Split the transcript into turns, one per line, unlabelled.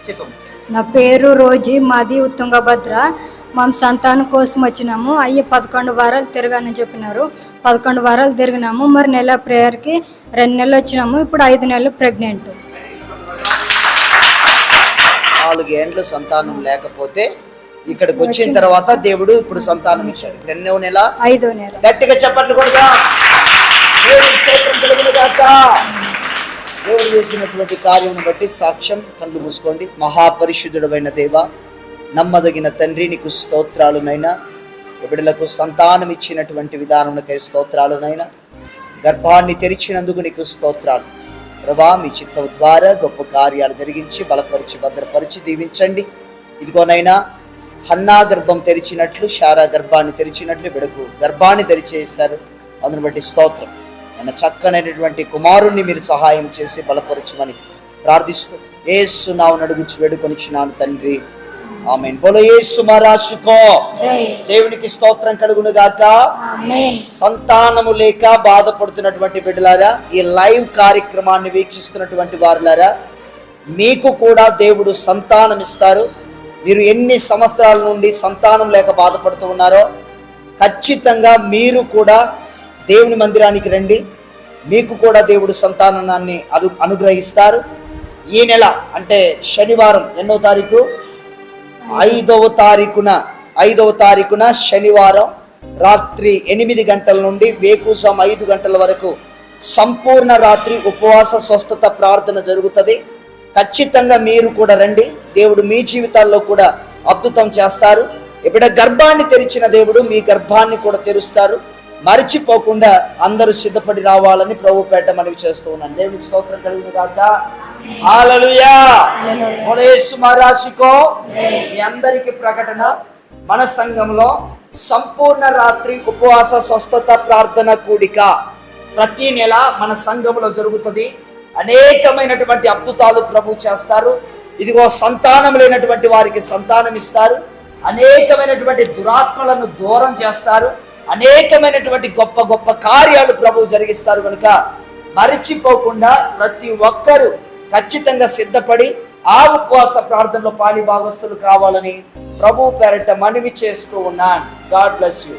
చెప్పు.
నా పేరు రోజీ, మాది తుంగభద్ర. మా సంతానం కోసం వచ్చినాము. అయ్యి 11 వారాలు తిరగాలని చెప్పినారు. 11 వారాలు తిరిగినాము. మరి నెల ప్రేయర్కి 2 నెలలు వచ్చినాము. ఇప్పుడు 5 నెలలు ప్రెగ్నెంట్.
4 ఏండ్లు సంతానం లేకపోతే ఇక్కడికి వచ్చిన తర్వాత దేవుడు ఇప్పుడు సంతానం ఇచ్చాడు. 2వ నెల
5వ నెల.
గట్టిగా చెప్పట్లు కూడా దేవుడు చేసినటువంటి కార్యం బట్టి సాక్ష్యం. కళ్ళు మూసుకోండి. మహాపరిశుద్ధుడైన దేవ, నమ్మదగిన తండ్రి, నీకు స్తోత్రాలునైనా. బిడ్డలకు సంతానం ఇచ్చినటువంటి విధానమునకై స్తోత్రాలునైనా. గర్భాన్ని తెరిచినందుకు నీకు స్తోత్రాలు ప్రభా. మీ చిత్తం ద్వారా గొప్ప కార్యాలు జరిగించి బలపరిచి భద్రపరిచి దీవించండి. ఇదిగోనైనా హన్నా గర్భం తెరిచినట్లు, శారా గర్భాన్ని తెరిచినట్లు బిడకు గర్భాన్ని తెరిచేశారు. అందుని బట్టి స్తోత్రం. ఆయన చక్కనైనటువంటి కుమారుణ్ణి మీరు సహాయం చేసి బలపరచమని ప్రార్థిస్తూ యేసు నామమున అడుగుచు వేడుకొనిచున్నాను తండ్రి, ఆమేన్. బోలో యేసు మహారాజుకో. దేవునికి స్తోత్రం కలుగును గాక. సంతానము లేక బాధపడుతున్నటువంటి బిడ్డలారా, ఈ లైవ్ కార్యక్రమాన్ని వీక్షిస్తున్నటువంటి వారులారా, మీకు కూడా దేవుడు సంతానం ఇస్తారు. మీరు ఎన్ని సంవత్సరాల నుండి సంతానం లేక బాధపడుతూ ఉన్నారో ఖచ్చితంగా మీరు కూడా దేవుని మందిరానికి రండి. మీకు కూడా దేవుడు సంతానాన్ని అనుగ్రహిస్తారు. ఈ నెల అంటే శనివారం ఎన్నో తారీఖు, 5వ తారీఖున శనివారం రాత్రి 8 గంటల నుండి వేకుజాం 5 గంటల వరకు సంపూర్ణ రాత్రి ఉపవాస స్వస్థత ప్రార్థన జరుగుతుంది. ఖచ్చితంగా మీరు కూడా రండి. దేవుడు మీ జీవితాల్లో కూడా అద్భుతం చేస్తారు. ఇప్పుడు గర్భాన్ని తెరిచిన దేవుడు మీ గర్భాన్ని కూడా తెరుస్తారు. మరిచిపోకుండా అందరూ సిద్ధపడి రావాలని ప్రభు పేట మనవి చేస్తూ ఉన్నాను. దేవుడికి స్తోత్రం కలుగును గాక. హల్లెలూయా. యేసు మహారాజుకో. మీ అందరికీ ప్రకటన, మన సంఘంలో సంపూర్ణ రాత్రి ఉపవాస స్వస్థత ప్రార్థన కూడిక ప్రతి నెల మన సంఘంలో జరుగుతుంది. అనేకమైనటువంటి అద్భుతాలు ప్రభు చేస్తారు. ఇదిగో సంతానం లేనటువంటి వారికి సంతానం ఇస్తారు. అనేకమైనటువంటి దురాత్మలను దూరం చేస్తారు. అనేకమైనటువంటి గొప్ప గొప్ప కార్యాలు ప్రభు జరిగిస్తారు. కనుక మరిచిపోకుండా ప్రతి ఒక్కరూ ఖచ్చితంగా సిద్ధపడి ఆ ఉపవాస ప్రార్థనలో పాలి భాగస్తులు కావాలని ప్రభు పేరట మనవి చేస్తూ ఉన్నాను. God bless you.